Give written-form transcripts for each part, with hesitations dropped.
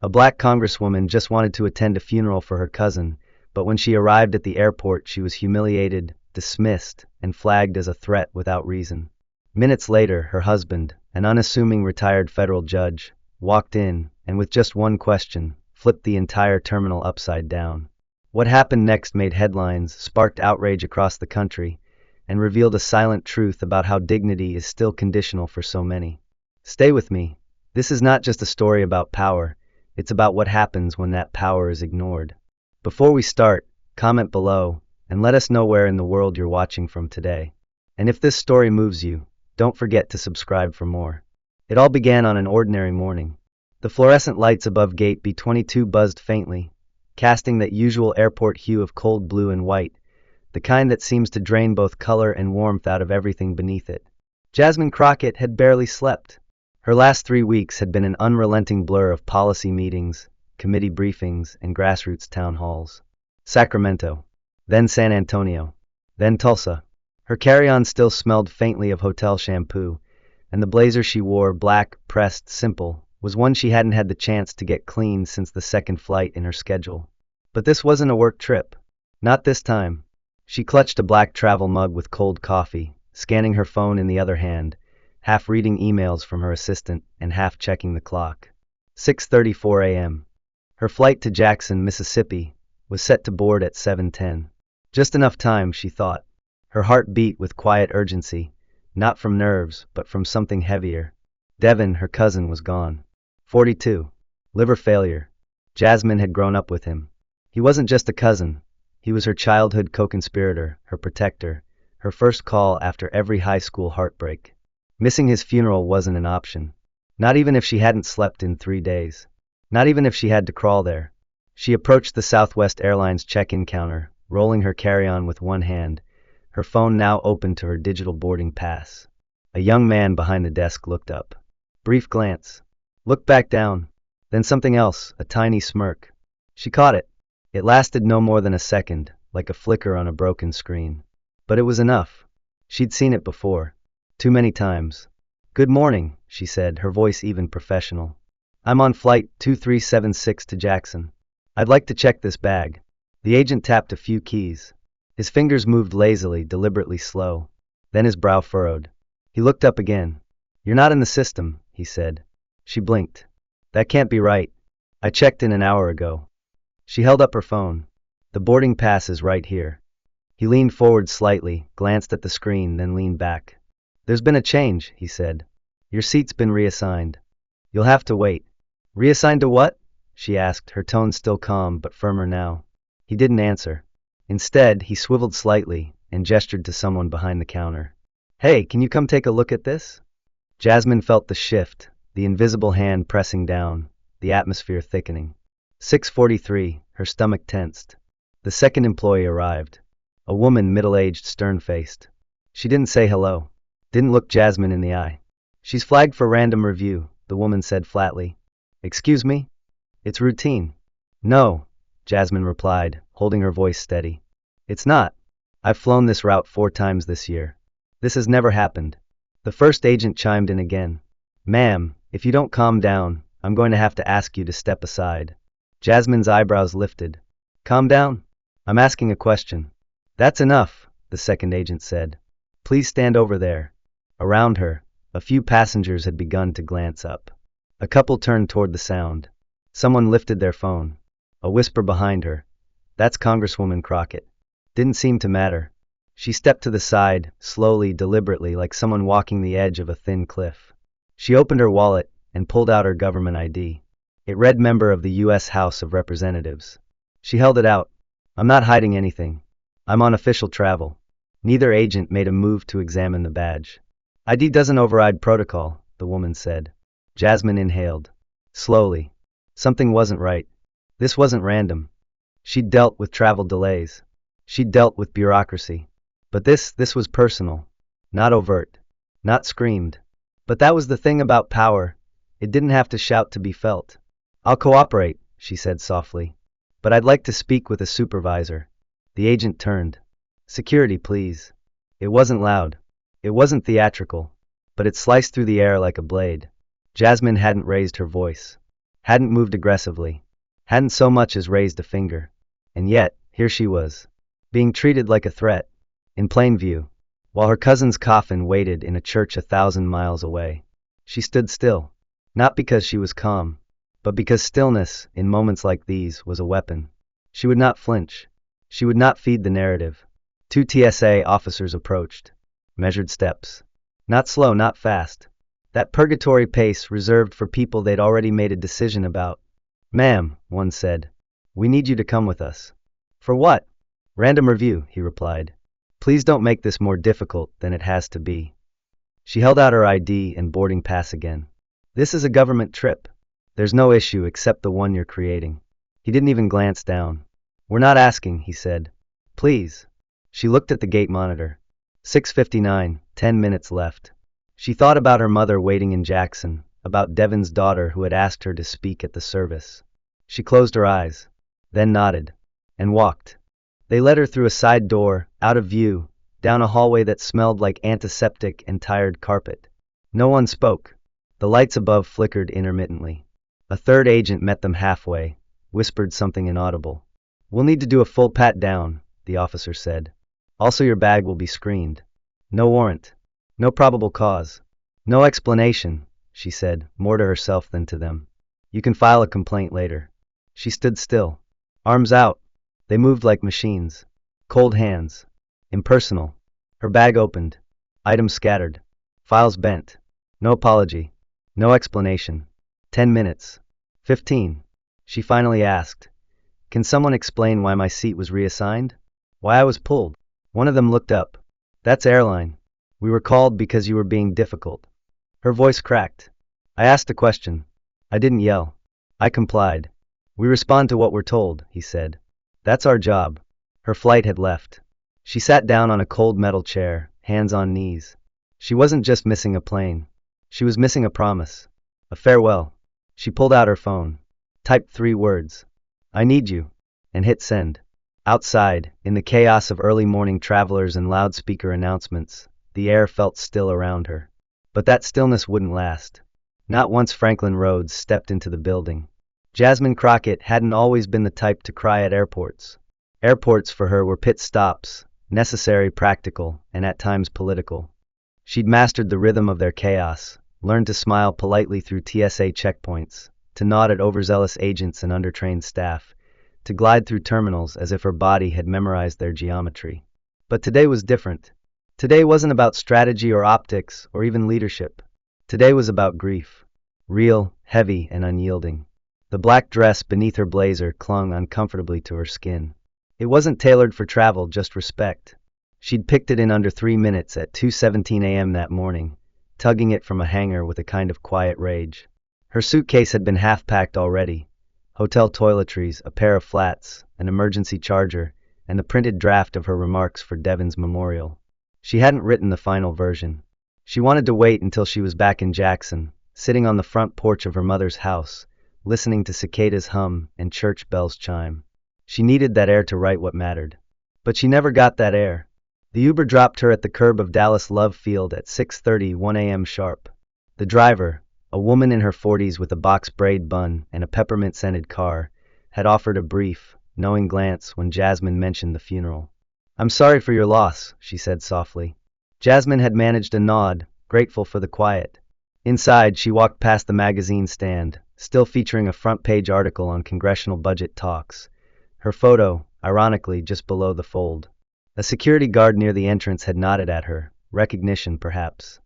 A black congresswoman just wanted to attend a funeral for her cousin, but when she arrived at the airport she was humiliated, dismissed, and flagged as a threat without reason. Minutes later, her husband, an unassuming retired federal judge, walked in, and with just one question, flipped the entire terminal upside down. What happened next made headlines, sparked outrage across the country, and revealed a silent truth about how dignity is still conditional for so many. Stay with me. This is not just a story about power, it's about what happens when that power is ignored. Before we start, comment below, and let us know where in the world you're watching from today. And if this story moves you, don't forget to subscribe for more. It all began on an ordinary morning. The fluorescent lights above Gate B22 buzzed faintly, casting that usual airport hue of cold blue and white, the kind that seems to drain both color and warmth out of everything beneath it. Jasmine Crockett had barely slept. Her last 3 weeks had been an unrelenting blur of policy meetings, committee briefings, and grassroots town halls. Sacramento, then San Antonio, then Tulsa. Her carry-on still smelled faintly of hotel shampoo, and the blazer she wore, black, pressed, simple, was one she hadn't had the chance to get clean since the second flight in her schedule. But this wasn't a work trip. Not this time. She clutched a black travel mug with cold coffee, scanning her phone in the other hand, half reading emails from her assistant and half checking the clock. 6:34 a.m. Her flight to Jackson, Mississippi, was set to board at 7:10. Just enough time, she thought. Her heart beat with quiet urgency, not from nerves, but from something heavier. Devin, her cousin, was gone. 42. Liver failure. Jasmine had grown up with him. He wasn't just a cousin. He was her childhood co-conspirator, her protector, her first call after every high school heartbreak. Missing his funeral wasn't an option. Not even if she hadn't slept in 3 days. Not even if she had to crawl there. She approached the Southwest Airlines check-in counter, rolling her carry-on with one hand, her phone now open to her digital boarding pass. A young man behind the desk looked up. Brief glance. Looked back down. Then something else, a tiny smirk. She caught it. It lasted no more than a second, like a flicker on a broken screen. But it was enough. She'd seen it before. Too many times. "Good morning," she said, her voice even professional. "I'm on flight 2376 to Jackson. I'd like to check this bag." The agent tapped a few keys. His fingers moved lazily, deliberately slow. Then his brow furrowed. He looked up again. "You're not in the system," he said. She blinked. "That can't be right. I checked in an hour ago." She held up her phone. "The boarding pass is right here." He leaned forward slightly, glanced at the screen, then leaned back. "There's been a change," he said. "Your seat's been reassigned. You'll have to wait." "Reassigned to what?" she asked, her tone still calm but firmer now. He didn't answer. Instead, he swiveled slightly and gestured to someone behind the counter. "Hey, can you come take a look at this?" Jasmine felt the shift, the invisible hand pressing down, the atmosphere thickening. 6:43, her stomach tensed. The second employee arrived. A woman, middle-aged, stern-faced. She didn't say hello. Didn't look Jasmine in the eye. "She's flagged for random review," the woman said flatly. "Excuse me? It's routine." "No," Jasmine replied, holding her voice steady. "It's not. I've flown this route 4 times this year. This has never happened." The first agent chimed in again. "Ma'am, if you don't calm down, I'm going to have to ask you to step aside." Jasmine's eyebrows lifted. "Calm down? I'm asking a question." "That's enough," the second agent said. "Please stand over there." Around her, a few passengers had begun to glance up. A couple turned toward the sound. Someone lifted their phone. A whisper behind her. "That's Congresswoman Crockett." Didn't seem to matter. She stepped to the side, slowly, deliberately, like someone walking the edge of a thin cliff. She opened her wallet and pulled out her government ID. It read member of the U.S. House of Representatives. She held it out. "I'm not hiding anything. I'm on official travel." Neither agent made a move to examine the badge. "ID doesn't override protocol," the woman said. Jasmine inhaled. Slowly. Something wasn't right. This wasn't random. She'd dealt with travel delays. She'd dealt with bureaucracy. But this was personal. Not overt. Not screamed. But that was the thing about power. It didn't have to shout to be felt. "I'll cooperate," she said softly. "But I'd like to speak with a supervisor." The agent turned. "Security, please." It wasn't loud. It wasn't theatrical. But it sliced through the air like a blade. Jasmine hadn't raised her voice. hadn't moved aggressively, hadn't so much as raised a finger. And yet, here she was, being treated like a threat, in plain view, while her cousin's coffin waited in a church 1,000 miles away. She stood still, not because she was calm, but because stillness, in moments like these, was a weapon. She would not flinch. She would not feed the narrative. 2 TSA officers approached. Measured steps. Not slow, not fast. That purgatory pace reserved for people they'd already made a decision about. "Ma'am," one said, "we need you to come with us." "For what?" "Random review," he replied. "Please don't make this more difficult than it has to be." She held out her ID and boarding pass again. "This is a government trip. There's no issue except the one you're creating." He didn't even glance down. "We're not asking," he said. "Please." She looked at the gate monitor. 6:59, 10 minutes left. She thought about her mother waiting in Jackson, about Devin's daughter who had asked her to speak at the service. She closed her eyes, then nodded, and walked. They led her through a side door, out of view, down a hallway that smelled like antiseptic and tired carpet. No one spoke. The lights above flickered intermittently. A third agent met them halfway, whispered something inaudible. "We'll need to do a full pat-down," the officer said. "Also your bag will be screened." "No warrant. No probable cause. No explanation," she said, more to herself than to them. "You can file a complaint later." She stood still. Arms out. They moved like machines. Cold hands. Impersonal. Her bag opened. Items scattered. Files bent. No apology. No explanation. 10 minutes. 15. She finally asked, "Can someone explain why my seat was reassigned? Why I was pulled?" One of them looked up. "That's airline. We were called because you were being difficult." Her voice cracked. "I asked a question. I didn't yell. I complied." "We respond to what we're told," he said. "That's our job." Her flight had left. She sat down on a cold metal chair, hands on knees. She wasn't just missing a plane. She was missing a promise. A farewell. She pulled out her phone. Typed 3 words. "I need you," and hit send. Outside, in the chaos of early morning travelers and loudspeaker announcements, the air felt still around her. But that stillness wouldn't last. Not once Franklin Rhodes stepped into the building. Jasmine Crockett hadn't always been the type to cry at airports. Airports for her were pit stops, necessary, practical, and at times political. She'd mastered the rhythm of their chaos, learned to smile politely through TSA checkpoints, to nod at overzealous agents and undertrained staff, to glide through terminals as if her body had memorized their geometry. But today was different. Today wasn't about strategy or optics or even leadership. Today was about grief. Real, heavy, and unyielding. The black dress beneath her blazer clung uncomfortably to her skin. It wasn't tailored for travel, just respect. She'd picked it in under 3 minutes at 2:17 a.m. that morning, tugging it from a hanger with a kind of quiet rage. Her suitcase had been half-packed already. Hotel toiletries, a pair of flats, an emergency charger, and the printed draft of her remarks for Devin's memorial. She hadn't written the final version. She wanted to wait until she was back in Jackson, sitting on the front porch of her mother's house, listening to cicadas hum and church bells chime. She needed that air to write what mattered. But she never got that air. The Uber dropped her at the curb of Dallas Love Field at 6:31 a.m. sharp. The driver, a woman in her 40s with a box braid bun and a peppermint-scented car, had offered a brief, knowing glance when Jasmine mentioned the funeral. "I'm sorry for your loss," she said softly. Jasmine had managed a nod, grateful for the quiet. Inside, she walked past the magazine stand, still featuring a front-page article on congressional budget talks. Her photo, ironically, just below the fold. A security guard near the entrance had nodded at her, recognition perhaps.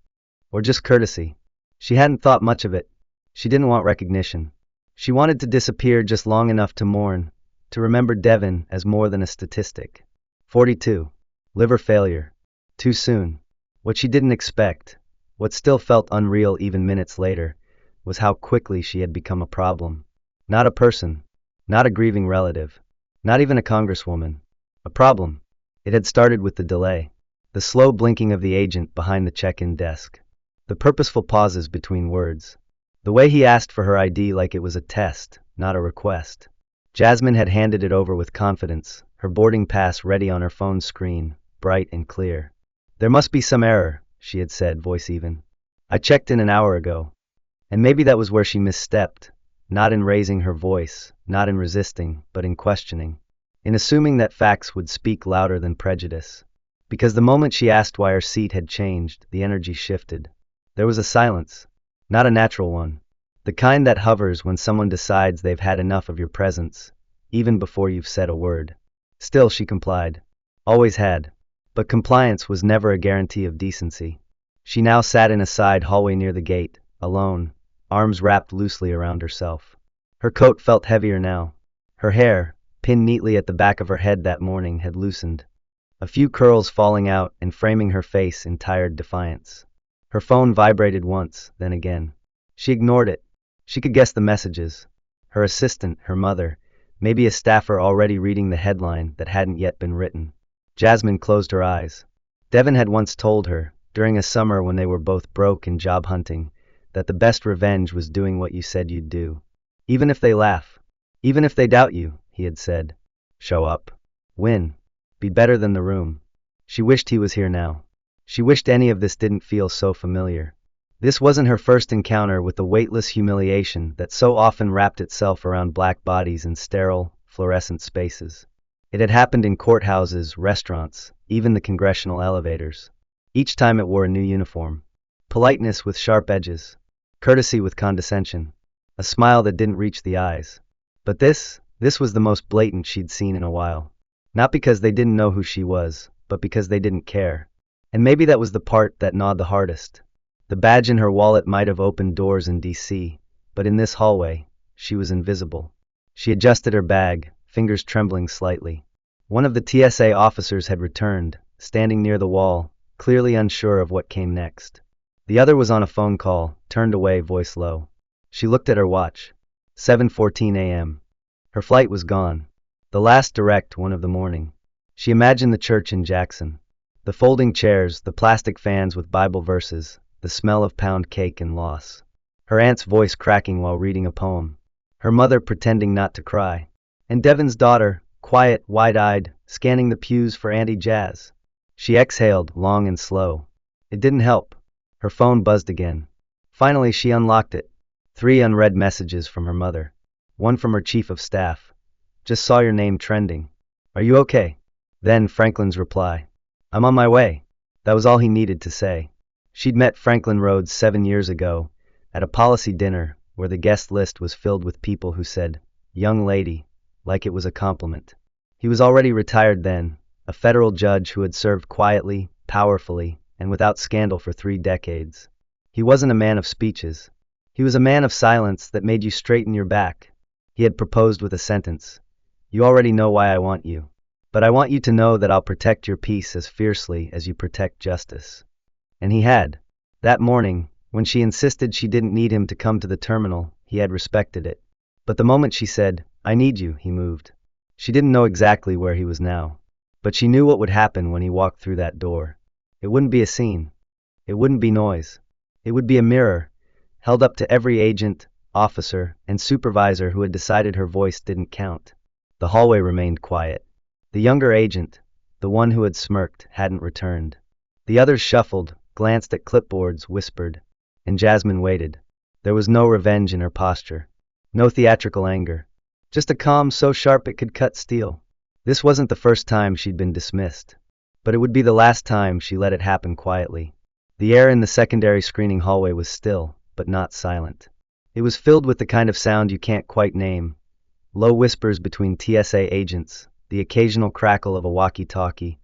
Or just courtesy. She hadn't thought much of it. She didn't want recognition. She wanted to disappear just long enough to mourn, to remember Devin as more than a statistic. 42. Liver failure. Too soon. What she didn't expect, what still felt unreal even minutes later, was how quickly she had become a problem. Not a person. Not a grieving relative. Not even a congresswoman. A problem. It had started with the delay. The slow blinking of the agent behind the check-in desk. The purposeful pauses between words. The way he asked for her ID like it was a test, not a request. Jasmine had handed it over with confidence, her boarding pass ready on her phone screen, bright and clear. "There must be some error," she had said, voice even. "I checked in an hour ago." And maybe that was where she misstepped. not in raising her voice, not in resisting, but in questioning. In assuming that facts would speak louder than prejudice. Because the moment she asked why her seat had changed, the energy shifted. There was a silence. Not a natural one. The kind that hovers when someone decides they've had enough of your presence, even before you've said a word. Still, she complied. Always had. But compliance was never a guarantee of decency. She now sat in a side hallway near the gate, alone, arms wrapped loosely around herself. Her coat felt heavier now. Her hair, pinned neatly at the back of her head that morning, had loosened. A few curls falling out and framing her face in tired defiance. Her phone vibrated once, then again. She ignored it. She could guess the messages. Her assistant, her mother, maybe a staffer already reading the headline that hadn't yet been written. Jasmine closed her eyes. Devin had once told her, during a summer when they were both broke and job hunting, that the best revenge was doing what you said you'd do. Even if they laugh. Even if they doubt you, he had said. Show up. Win. Be better than the room. She wished he was here now. She wished any of this didn't feel so familiar. This wasn't her first encounter with the weightless humiliation that so often wrapped itself around black bodies in sterile, fluorescent spaces. It had happened in courthouses, restaurants, even the congressional elevators. Each time it wore a new uniform. Politeness with sharp edges. Courtesy with condescension. A smile that didn't reach the eyes. But this was the most blatant she'd seen in a while. Not because they didn't know who she was, but because they didn't care. And maybe that was the part that gnawed the hardest. The badge in her wallet might have opened doors in D.C., but in this hallway, she was invisible. She adjusted her bag, fingers trembling slightly. One of the TSA officers had returned, standing near the wall, clearly unsure of what came next. The other was on a phone call, turned away, voice low. She looked at her watch. 7:14 a.m. Her flight was gone. The last direct one of the morning. She imagined the church in Jackson. The folding chairs, the plastic fans with Bible verses, the smell of pound cake and loss. Her aunt's voice cracking while reading a poem. Her mother pretending not to cry. And Devin's daughter, quiet, wide-eyed, scanning the pews for anti-jazz. She exhaled, long and slow. It didn't help. Her phone buzzed again. Finally, she unlocked it. 3 unread messages from her mother. One from her chief of staff. Just saw your name trending. Are you okay? Then Franklin's reply. I'm on my way. That was all he needed to say. She'd met Franklin Rhodes 7 years ago, at a policy dinner where the guest list was filled with people who said, young lady, like it was a compliment. He was already retired then, a federal judge who had served quietly, powerfully, and without scandal for 3 decades. He wasn't a man of speeches. He was a man of silence that made you straighten your back. He had proposed with a sentence. You already know why I want you. But I want you to know that I'll protect your peace as fiercely as you protect justice. And he had. That morning, when she insisted she didn't need him to come to the terminal, he had respected it. But the moment she said, I need you, he moved. She didn't know exactly where he was now. But she knew what would happen when he walked through that door. It wouldn't be a scene. It wouldn't be noise. It would be a mirror, held up to every agent, officer, and supervisor who had decided her voice didn't count. The hallway remained quiet. The younger agent, the one who had smirked, hadn't returned. The others shuffled, glanced at clipboards, whispered. And Jasmine waited. There was no revenge in her posture. No theatrical anger. Just a calm so sharp it could cut steel. This wasn't the first time she'd been dismissed. But it would be the last time she let it happen quietly. The air in the secondary screening hallway was still, but not silent. It was filled with the kind of sound you can't quite name. Low whispers between TSA agents, the occasional crackle of a walkie-talkie,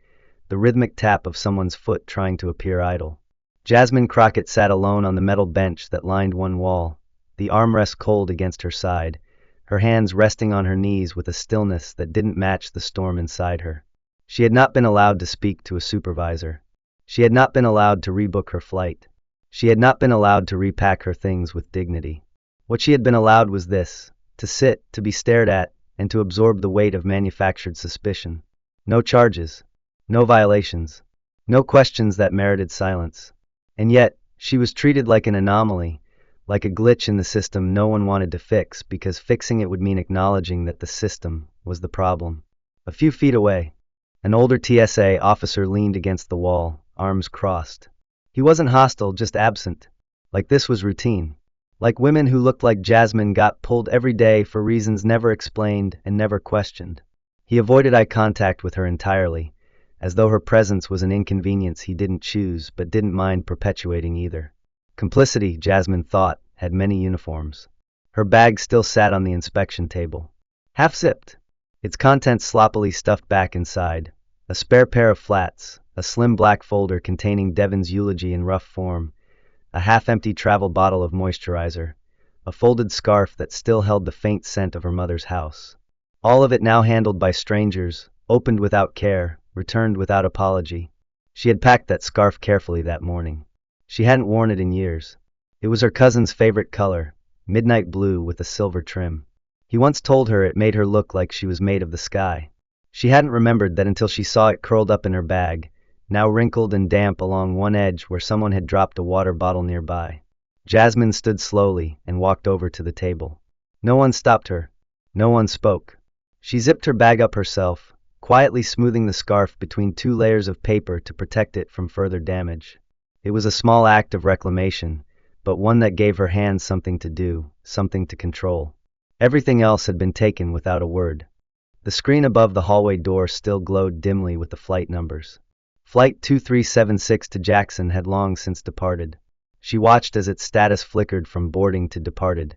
the rhythmic tap of someone's foot trying to appear idle. Jasmine Crockett sat alone on the metal bench that lined one wall, the armrest cold against her side, her hands resting on her knees with a stillness that didn't match the storm inside her. She had not been allowed to speak to a supervisor. She had not been allowed to rebook her flight. She had not been allowed to repack her things with dignity. What she had been allowed was this, to sit, to be stared at, and to absorb the weight of manufactured suspicion. No charges. No violations. No questions that merited silence. And yet, she was treated like an anomaly, like a glitch in the system no one wanted to fix because fixing it would mean acknowledging that the system was the problem. A few feet away, an older TSA officer leaned against the wall, arms crossed. He wasn't hostile, just absent. Like this was routine. Like women who looked like Jasmine got pulled every day for reasons never explained and never questioned. He avoided eye contact with her entirely, as though her presence was an inconvenience he didn't choose but didn't mind perpetuating either. Complicity, Jasmine thought, had many uniforms. Her bag still sat on the inspection table, half-zipped, its contents sloppily stuffed back inside, a spare pair of flats, a slim black folder containing Devon's eulogy in rough form, a half-empty travel bottle of moisturizer, a folded scarf that still held the faint scent of her mother's house. All of it now handled by strangers, opened without care, returned without apology. She had packed that scarf carefully that morning. She hadn't worn it in years. It was her cousin's favorite color, midnight blue with a silver trim. He once told her it made her look like she was made of the sky. She hadn't remembered that until she saw it curled up in her bag, now wrinkled and damp along one edge where someone had dropped a water bottle nearby. Jasmine stood slowly and walked over to the table. No one stopped her. No one spoke. She zipped her bag up herself, quietly smoothing the scarf between two layers of paper to protect it from further damage. It was a small act of reclamation, but one that gave her hands something to do, something to control. Everything else had been taken without a word. The screen above the hallway door still glowed dimly with the flight numbers. Flight 2376 to Jackson had long since departed. She watched as its status flickered from boarding to departed,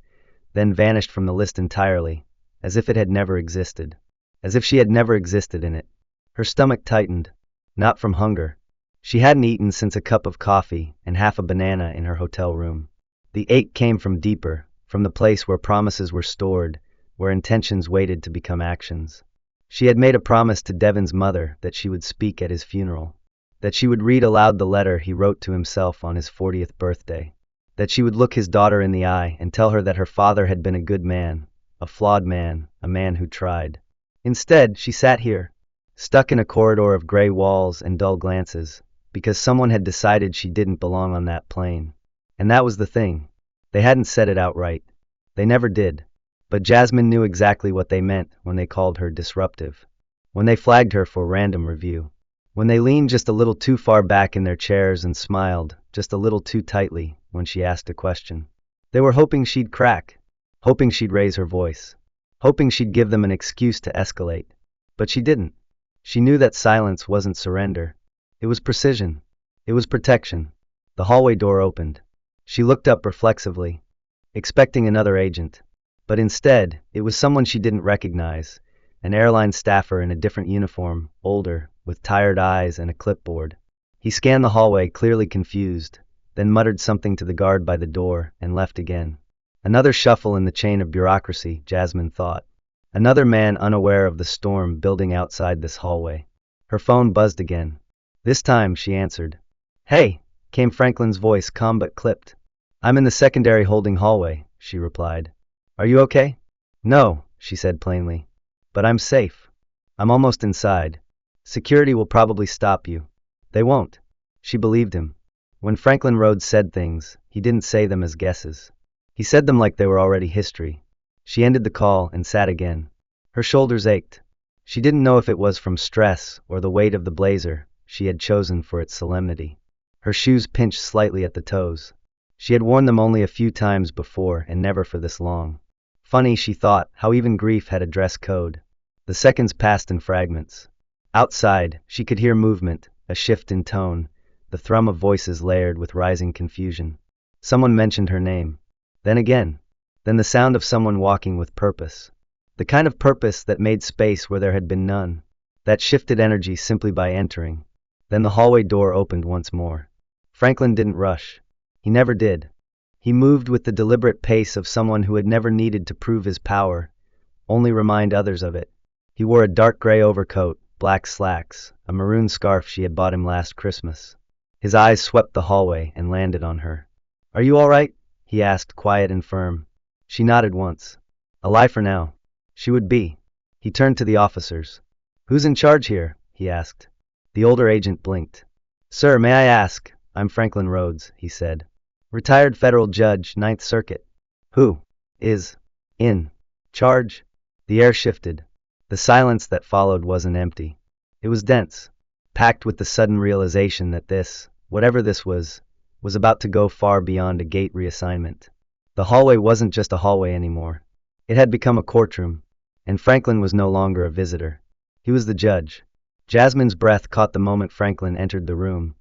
then vanished from the list entirely, as if it had never existed. As if she had never existed in it. Her stomach tightened, not from hunger. She hadn't eaten since a cup of coffee and half a banana in her hotel room. The ache came from deeper, from the place where promises were stored, where intentions waited to become actions. She had made a promise to Devon's mother that she would speak at his funeral, that she would read aloud the letter he wrote to himself on his 40th birthday, that she would look his daughter in the eye and tell her that her father had been a good man, a flawed man, a man who tried. Instead, she sat here, stuck in a corridor of gray walls and dull glances, because someone had decided she didn't belong on that plane. And that was the thing. They hadn't said it outright. They never did. But Jasmine knew exactly what they meant when they called her disruptive. When they flagged her for random review. When they leaned just a little too far back in their chairs and smiled just a little too tightly when she asked a question. They were hoping she'd crack, hoping she'd raise her voice, hoping she'd give them an excuse to escalate. But she didn't. She knew that silence wasn't surrender. It was precision. It was protection. The hallway door opened. She looked up reflexively, expecting another agent. But instead, it was someone she didn't recognize, an airline staffer in a different uniform, older, with tired eyes and a clipboard. He scanned the hallway, clearly confused, then muttered something to the guard by the door and left again. Another shuffle in the chain of bureaucracy, Jasmine thought. Another man unaware of the storm building outside this hallway. Her phone buzzed again. This time, she answered. "Hey," came Franklin's voice, calm but clipped. "I'm in the secondary holding hallway," she replied. "Are you okay?" "No," she said plainly. "But I'm safe. I'm almost inside. Security will probably stop you." "They won't." She believed him. When Franklin Rhodes said things, he didn't say them as guesses. He said them like they were already history. She ended the call and sat again. Her shoulders ached. She didn't know if it was from stress or the weight of the blazer she had chosen for its solemnity. Her shoes pinched slightly at the toes. She had worn them only a few times before and never for this long. Funny, she thought, how even grief had a dress code. The seconds passed in fragments. Outside, she could hear movement, a shift in tone, the thrum of voices layered with rising confusion. Someone mentioned her name. Then again. Then the sound of someone walking with purpose. The kind of purpose that made space where there had been none. That shifted energy simply by entering. Then the hallway door opened once more. Franklin didn't rush. He never did. He moved with the deliberate pace of someone who had never needed to prove his power, only remind others of it. He wore a dark gray overcoat, black slacks, a maroon scarf she had bought him last Christmas. His eyes swept the hallway and landed on her. "Are you all right?" he asked, quiet and firm. She nodded once. "Alive for now." She would be. He turned to the officers. "Who's in charge here?" he asked. The older agent blinked. "Sir, may I ask?" "I'm Franklin Rhodes," he said. "Retired federal judge, Ninth Circuit." "Who is in charge?" The air shifted. The silence that followed wasn't empty. It was dense, packed with the sudden realization that this, whatever this was about to go far beyond a gate reassignment. The hallway wasn't just a hallway anymore. It had become a courtroom, and Franklin was no longer a visitor. He was the judge. Jasmine's breath caught the moment Franklin entered the room,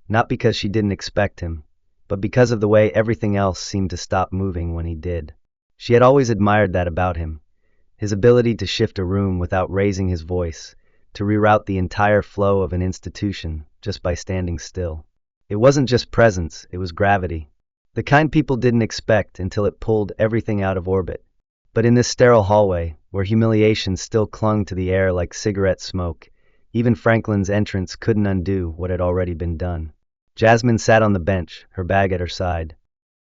not because she didn't expect him, but because of the way everything else seemed to stop moving when he did. She had always admired that about him, his ability to shift a room without raising his voice, to reroute the entire flow of an institution just by standing still. It wasn't just presence, it was gravity. The kind people didn't expect until it pulled everything out of orbit. But in this sterile hallway, where humiliation still clung to the air like cigarette smoke, even Franklin's entrance couldn't undo what had already been done. Jasmine sat on the bench, her bag at her side,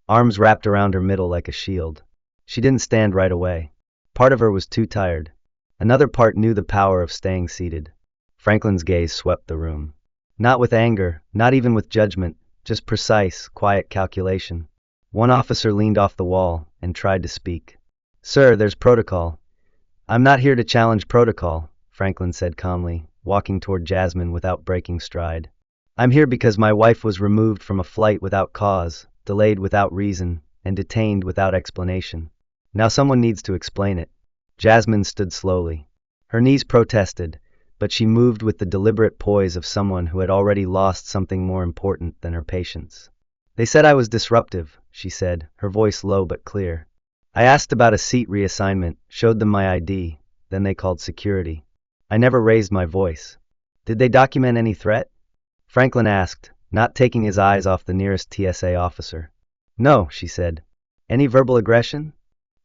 arms wrapped around her middle like a shield. She didn't stand right away. Part of her was too tired. Another part knew the power of staying seated. Franklin's gaze swept the room. Not with anger, not even with judgment, just precise, quiet calculation. One officer leaned off the wall and tried to speak. "Sir, there's protocol." "I'm not here to challenge protocol," Franklin said calmly, walking toward Jasmine without breaking stride. "I'm here because my wife was removed from a flight without cause, delayed without reason, and detained without explanation. Now someone needs to explain it." Jasmine stood slowly. Her knees protested, but she moved with the deliberate poise of someone who had already lost something more important than her patience. "They said I was disruptive," she said, her voice low but clear. "I asked about a seat reassignment, showed them my ID, then they called security. I never raised my voice." "Did they document any threat?" Franklin asked, not taking his eyes off the nearest TSA officer. "No," she said. "Any verbal aggression?"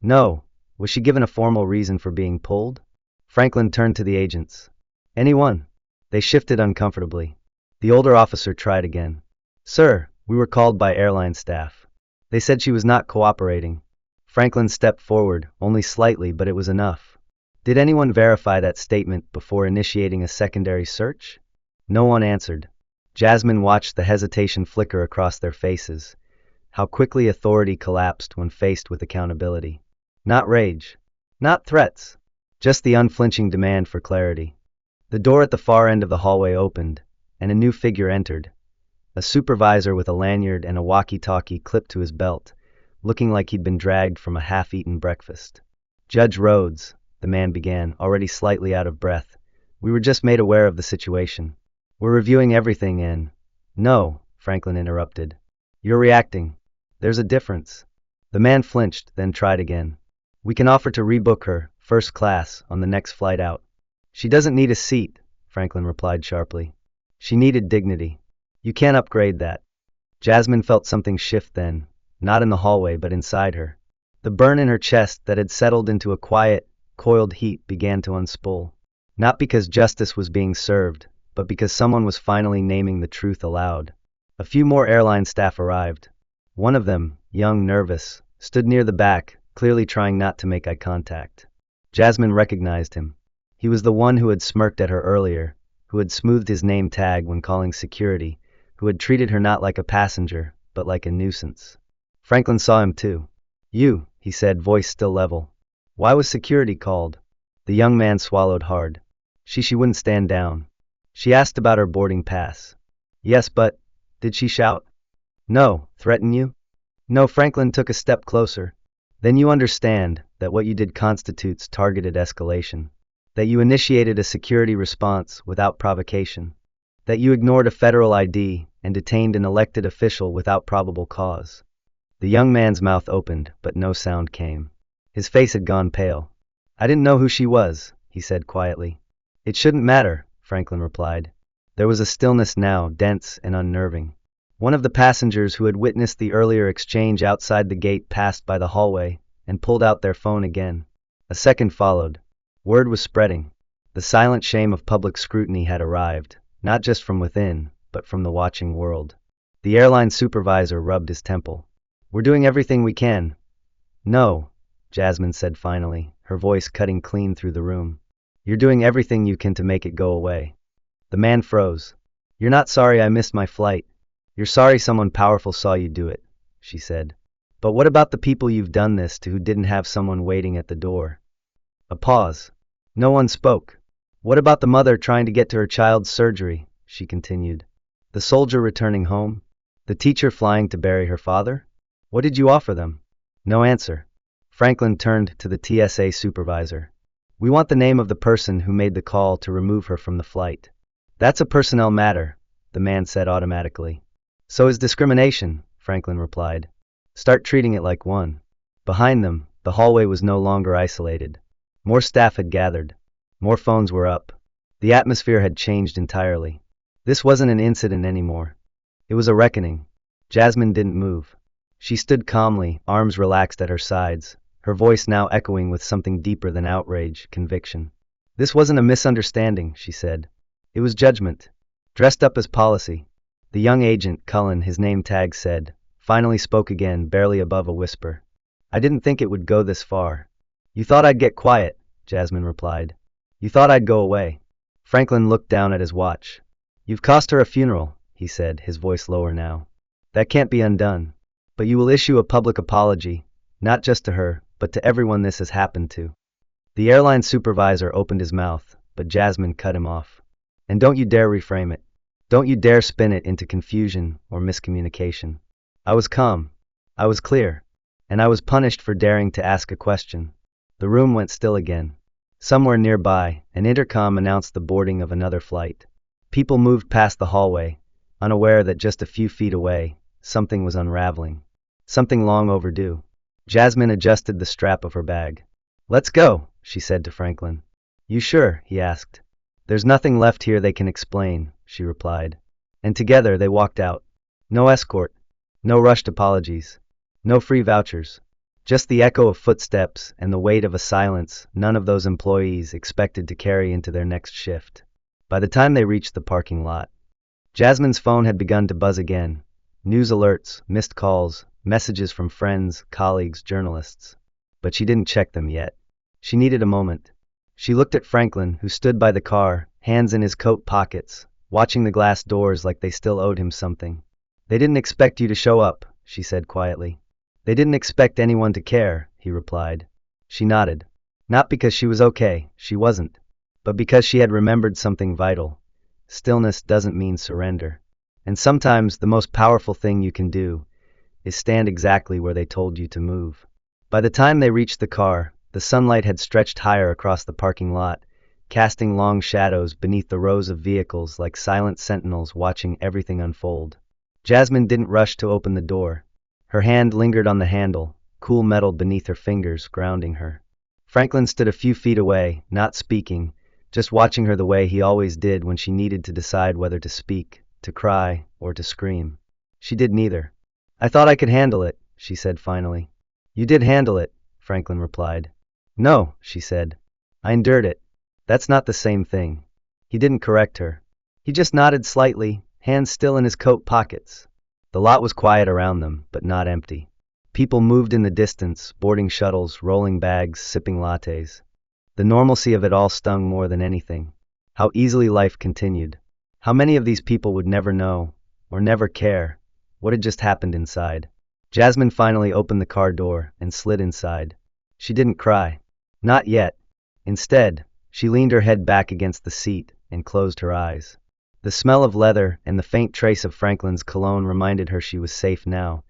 "No." "Was she given a formal reason for being pulled?" Franklin turned to the agents. "Anyone?" They shifted uncomfortably. The older officer tried again. "Sir, we were called by airline staff. They said she was not cooperating." Franklin stepped forward, only slightly, but it was enough. "Did anyone verify that statement before initiating a secondary search?" No one answered. Jasmine watched the hesitation flicker across their faces. How quickly authority collapsed when faced with accountability. Not rage. Not threats. Just the unflinching demand for clarity. The door at the far end of the hallway opened, and a new figure entered. A supervisor with a lanyard and a walkie-talkie clipped to his belt, looking like he'd been dragged from a half-eaten breakfast. "Judge Rhodes," the man began, already slightly out of breath. "We were just made aware of the situation. We're reviewing everything and—" "No," Franklin interrupted. "You're reacting. There's a difference." The man flinched, then tried again. "We can offer to rebook her, first class, on the next flight out." "She doesn't need a seat," Franklin replied sharply. "She needed dignity. You can't upgrade that." Jasmine felt something shift then, not in the hallway but inside her. The burn in her chest that had settled into a quiet, coiled heat began to unspool. Not because justice was being served, but because someone was finally naming the truth aloud. A few more airline staff arrived. One of them, young, nervous, stood near the back, clearly trying not to make eye contact. Jasmine recognized him. He was the one who had smirked at her earlier, who had smoothed his name tag when calling security, who had treated her not like a passenger, but like a nuisance. Franklin saw him too. "You," he said, voice still level. "Why was security called?" The young man swallowed hard. She wouldn't stand down. "She asked about her boarding pass." "Yes, but—" "Did she shout?" "No." "Threaten you?" "No." Franklin took a step closer. "Then you understand that what you did constitutes targeted escalation. That you initiated a security response without provocation. That you ignored a federal ID and detained an elected official without probable cause." The young man's mouth opened, but no sound came. His face had gone pale. "I didn't know who she was," he said quietly. "It shouldn't matter," Franklin replied. There was a stillness now, dense and unnerving. One of the passengers who had witnessed the earlier exchange outside the gate passed by the hallway and pulled out their phone again. A second followed. Word was spreading. The silent shame of public scrutiny had arrived, not just from within, but from the watching world. The airline supervisor rubbed his temple. "We're doing everything we can." "No," Jasmine said finally, her voice cutting clean through the room. "You're doing everything you can to make it go away." The man froze. "You're not sorry I missed my flight. You're sorry someone powerful saw you do it," she said. "But what about the people you've done this to who didn't have someone waiting at the door?" A pause. No one spoke. "What about the mother trying to get to her child's surgery?" she continued. "The soldier returning home? The teacher flying to bury her father? What did you offer them?" No answer. Franklin turned to the TSA supervisor. We want the name of the person who made the call to remove her from the flight. That's a personnel matter, the man said automatically. So is discrimination, Franklin replied. Start treating it like one. Behind them, the hallway was no longer isolated. More staff had gathered. More phones were up. The atmosphere had changed entirely. This wasn't an incident anymore. It was a reckoning. Jasmine didn't move. She stood calmly, arms relaxed at her sides, her voice now echoing with something deeper than outrage, conviction. This wasn't a misunderstanding, she said. It was judgment, dressed up as policy. The young agent, Cullen, his name tag said, finally spoke again, barely above a whisper. I didn't think it would go this far. You thought I'd get quiet, Jasmine replied. You thought I'd go away. Franklin looked down at his watch. You've cost her a funeral, he said, his voice lower now. That can't be undone. But you will issue a public apology, not just to her, but to everyone this has happened to. The airline supervisor opened his mouth, but Jasmine cut him off. And don't you dare reframe it. Don't you dare spin it into confusion or miscommunication. I was calm. I was clear. And I was punished for daring to ask a question. The room went still again. Somewhere nearby, an intercom announced the boarding of another flight. People moved past the hallway, unaware that just a few feet away, something was unraveling. Something long overdue. Jasmine adjusted the strap of her bag. Let's go, she said to Franklin. You sure? He asked. There's nothing left here they can explain, she replied. And together they walked out. No escort. No rushed apologies. No free vouchers. Just the echo of footsteps and the weight of a silence none of those employees expected to carry into their next shift. By the time they reached the parking lot, Jasmine's phone had begun to buzz again. News alerts, missed calls, messages from friends, colleagues, journalists. But she didn't check them yet. She needed a moment. She looked at Franklin, who stood by the car, hands in his coat pockets, watching the glass doors like they still owed him something. They didn't expect you to show up, she said quietly. They didn't expect anyone to care, he replied. She nodded. Not because she was okay, she wasn't, but because she had remembered something vital. Stillness doesn't mean surrender. And sometimes the most powerful thing you can do is stand exactly where they told you to move. By the time they reached the car, the sunlight had stretched higher across the parking lot, casting long shadows beneath the rows of vehicles like silent sentinels watching everything unfold. Jasmine didn't rush to open the door. Her hand lingered on the handle, cool metal beneath her fingers, grounding her. Franklin stood a few feet away, not speaking, just watching her the way he always did when she needed to decide whether to speak, to cry, or to scream. She did neither. I thought I could handle it, she said finally. You did handle it, Franklin replied. No, she said. I endured it. That's not the same thing. He didn't correct her. He just nodded slightly, hands still in his coat pockets. The lot was quiet around them, but not empty. People moved in the distance, boarding shuttles, rolling bags, sipping lattes. The normalcy of it all stung more than anything. How easily life continued. How many of these people would never know, or never care, what had just happened inside. Jasmine finally opened the car door and slid inside. She didn't cry. Not yet. Instead, she leaned her head back against the seat and closed her eyes. The smell of leather and the faint trace of Franklin's cologne reminded her she was safe now,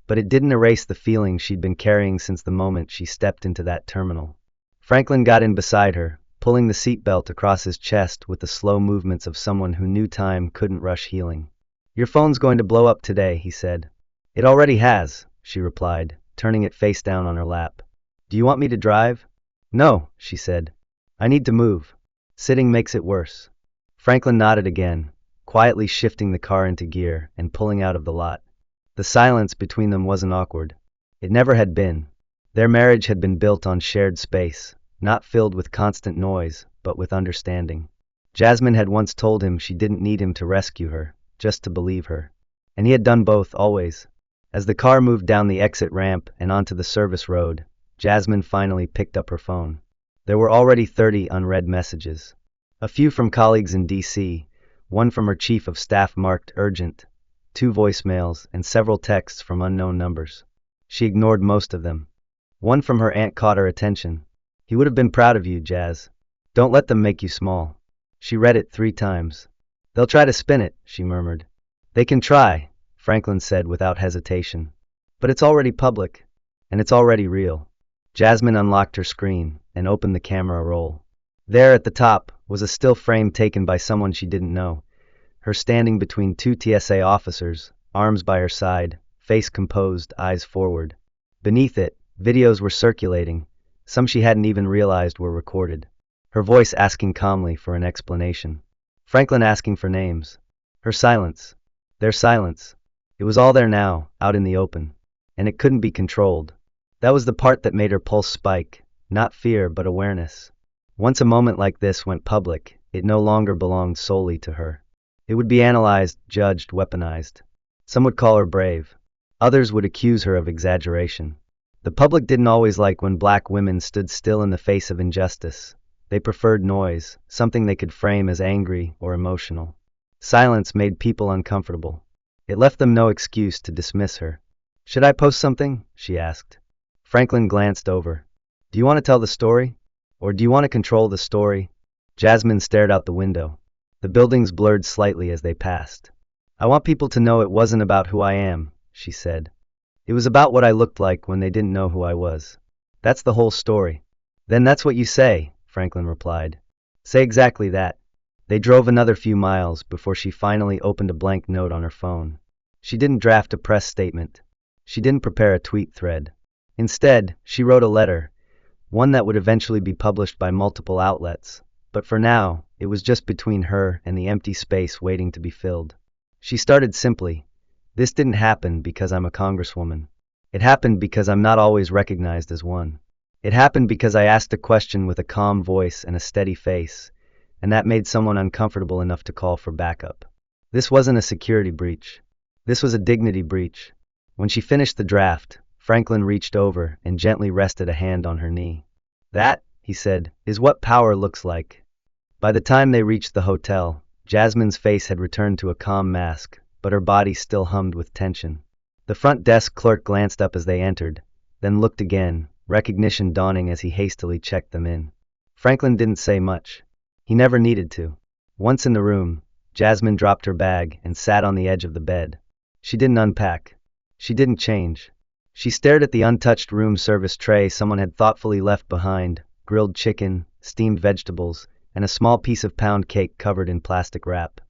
but it didn't erase the feeling she'd been carrying since the moment she stepped into that terminal. Franklin got in beside her, pulling the seatbelt across his chest with the slow movements of someone who knew time couldn't rush healing. Your phone's going to blow up today, he said. It already has, she replied, turning it face down on her lap. Do you want me to drive? No, she said. I need to move. Sitting makes it worse. Franklin nodded again, quietly shifting the car into gear and pulling out of the lot. The silence between them wasn't awkward. It never had been. Their marriage had been built on shared space, not filled with constant noise, but with understanding. Jasmine had once told him she didn't need him to rescue her, just to believe her. And he had done both, always. As the car moved down the exit ramp and onto the service road, Jasmine finally picked up her phone. There were already 30 unread messages. A few from colleagues in D.C., one from her chief of staff marked urgent, 2 voicemails, and several texts from unknown numbers. She ignored most of them. One from her aunt caught her attention. He would have been proud of you, Jazz. Don't let them make you small. She read it 3 times. They'll try to spin it, she murmured. They can try, Franklin said without hesitation. But it's already public. And it's already real. Jasmine unlocked her screen and opened the camera roll. There at the top was a still frame taken by someone she didn't know, her standing between two TSA officers, arms by her side, face composed, eyes forward. Beneath it, videos were circulating, some she hadn't even realized were recorded. Her voice asking calmly for an explanation. Franklin asking for names. Her silence. Their silence. It was all there now, out in the open. And it couldn't be controlled. That was the part that made her pulse spike, not fear but awareness. Once a moment like this went public, it no longer belonged solely to her. It would be analyzed, judged, weaponized. Some would call her brave. Others would accuse her of exaggeration. The public didn't always like when black women stood still in the face of injustice. They preferred noise, something they could frame as angry or emotional. Silence made people uncomfortable. It left them no excuse to dismiss her. "Should I post something?" she asked. Franklin glanced over. "Do you want to tell the story? Or do you want to control the story?" Jasmine stared out the window. The buildings blurred slightly as they passed. "I want people to know it wasn't about who I am," she said. "It was about what I looked like when they didn't know who I was. That's the whole story." "Then that's what you say," Franklin replied. "Say exactly that." They drove another few miles before she finally opened a blank note on her phone. She didn't draft a press statement. She didn't prepare a tweet thread. Instead, she wrote a letter, one that would eventually be published by multiple outlets. But for now, it was just between her and the empty space waiting to be filled. She started simply. "This didn't happen because I'm a congresswoman. It happened because I'm not always recognized as one. It happened because I asked a question with a calm voice and a steady face, and that made someone uncomfortable enough to call for backup. This wasn't a security breach. This was a dignity breach." When she finished the draft, Franklin reached over and gently rested a hand on her knee. "That," he said, "is what power looks like." By the time they reached the hotel, Jasmine's face had returned to a calm mask, but her body still hummed with tension. The front desk clerk glanced up as they entered, then looked again, recognition dawning as he hastily checked them in. Franklin didn't say much. He never needed to. Once in the room, Jasmine dropped her bag and sat on the edge of the bed. She didn't unpack. She didn't change. She stared at the untouched room service tray someone had thoughtfully left behind, grilled chicken, steamed vegetables, and a small piece of pound cake covered in plastic wrap.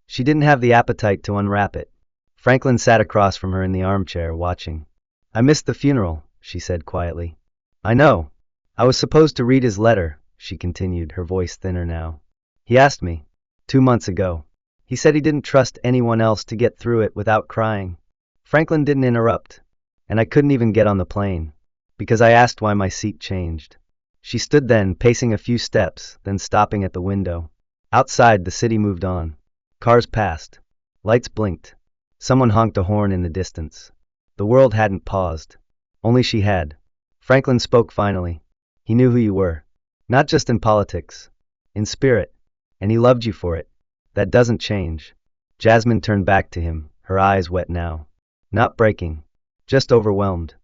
She didn't have the appetite to unwrap it. Franklin sat across from her in the armchair, watching. "I missed the funeral," she said quietly. "I know. I was supposed to read his letter," she continued, her voice thinner now. "He asked me. 2 months ago. He said he didn't trust anyone else to get through it without crying." Franklin didn't interrupt. "And I couldn't even get on the plane. Because I asked why my seat changed." She stood then, pacing a few steps, then stopping at the window. Outside, the city moved on. Cars passed. Lights blinked. Someone honked a horn in the distance. The world hadn't paused. Only she had. Franklin spoke finally. "He knew who you were. Not just in politics. In spirit. And he loved you for it. That doesn't change." Jasmine turned back to him, her eyes wet now. Not breaking. Just overwhelmed.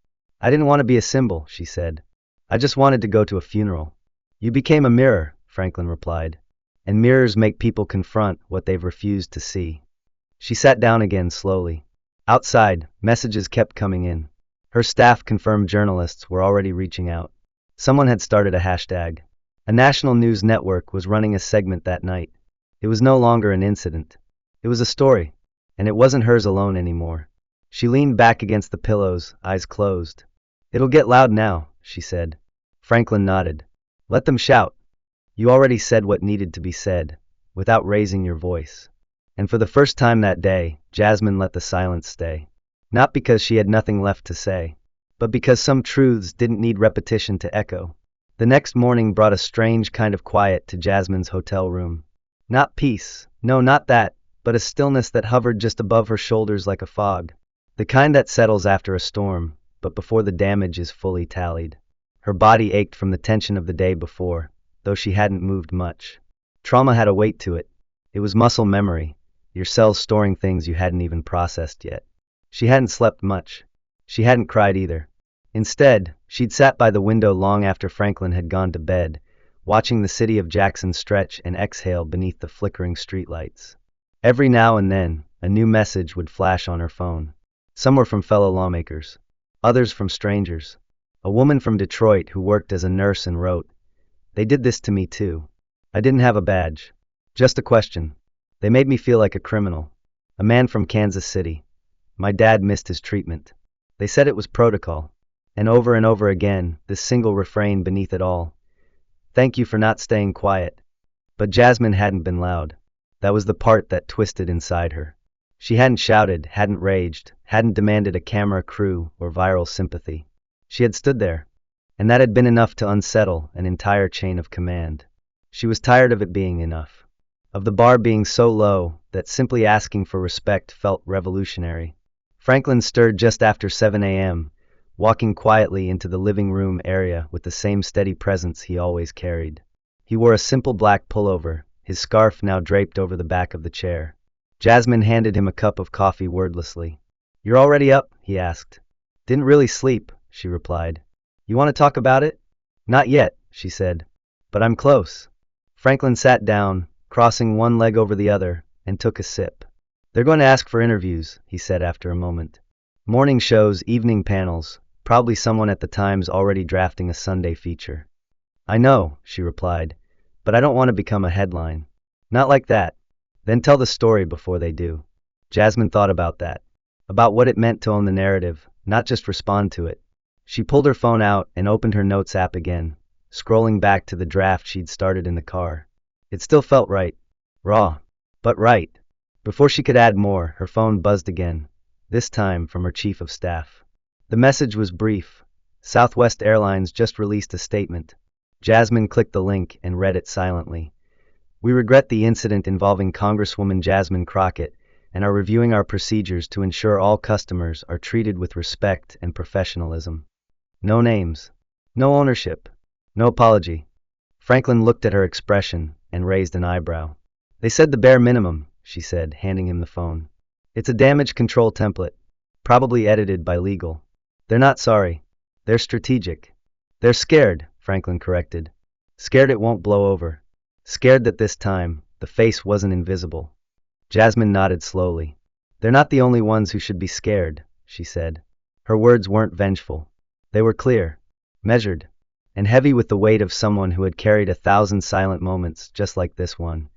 "I didn't want to be a symbol," she said. "I just wanted to go to a funeral." "You became a mirror," Franklin replied. "And mirrors make people confront what they've refused to see." She sat down again slowly. Outside, messages kept coming in. Her staff confirmed journalists were already reaching out. Someone had started a hashtag. A national news network was running a segment that night. It was no longer an incident. It was a story. And it wasn't hers alone anymore. She leaned back against the pillows, eyes closed. "It'll get loud now," she said. Franklin nodded. "Let them shout. You already said what needed to be said, without raising your voice." And for the first time that day, Jasmine let the silence stay. Not because she had nothing left to say, but because some truths didn't need repetition to echo. The next morning brought a strange kind of quiet to Jasmine's hotel room. Not peace, no, not that, but a stillness that hovered just above her shoulders like a fog. The kind that settles after a storm, but before the damage is fully tallied. Her body ached from the tension of the day before, though she hadn't moved much. Trauma had a weight to it. It was muscle memory, your cells storing things you hadn't even processed yet. She hadn't slept much. She hadn't cried either. Instead, she'd sat by the window long after Franklin had gone to bed, watching the city of Jackson stretch and exhale beneath the flickering streetlights. Every now and then, a new message would flash on her phone. Some were from fellow lawmakers. Others from strangers. A woman from Detroit who worked as a nurse and wrote, "They did this to me too. I didn't have a badge. Just a question. They made me feel like a criminal." A man from Kansas City. "My dad missed his treatment. They said it was protocol." And over again, this single refrain beneath it all. "Thank you for not staying quiet." But Jasmine hadn't been loud. That was the part that twisted inside her. She hadn't shouted, hadn't raged, hadn't demanded a camera crew or viral sympathy. She had stood there, and that had been enough to unsettle an entire chain of command. She was tired of it being enough. Of the bar being so low that simply asking for respect felt revolutionary. Franklin stirred just after 7 a.m., walking quietly into the living room area with the same steady presence he always carried. He wore a simple black pullover, his scarf now draped over the back of the chair. Jasmine handed him a cup of coffee wordlessly. "You're already up?" he asked. "Didn't really sleep," she replied. "You want to talk about it?" "Not yet," she said. "But I'm close." Franklin sat down, crossing one leg over the other, and took a sip. "They're going to ask for interviews," he said after a moment. "Morning shows, evening panels, probably someone at the Times already drafting a Sunday feature." "I know," she replied, "but I don't want to become a headline." "Not like that. Then tell the story before they do." Jasmine thought about that. About what it meant to own the narrative, not just respond to it. She pulled her phone out and opened her notes app again, scrolling back to the draft she'd started in the car. It still felt right. Raw. But right. Before she could add more, her phone buzzed again, this time from her chief of staff. The message was brief. Southwest Airlines just released a statement. Jasmine clicked the link and read it silently. "We regret the incident involving Congresswoman Jasmine Crockett and are reviewing our procedures to ensure all customers are treated with respect and professionalism." No names. No ownership. No apology. Franklin looked at her expression and raised an eyebrow. "They said the bare minimum," she said, handing him the phone. "It's a damage control template, probably edited by legal. They're not sorry. They're strategic." "They're scared," Franklin corrected. "Scared it won't blow over. Scared that this time, the face wasn't invisible." Jasmine nodded slowly. "They're not the only ones who should be scared," she said. Her words weren't vengeful. They were clear, measured, and heavy with the weight of someone who had carried 1,000 silent moments just like this one,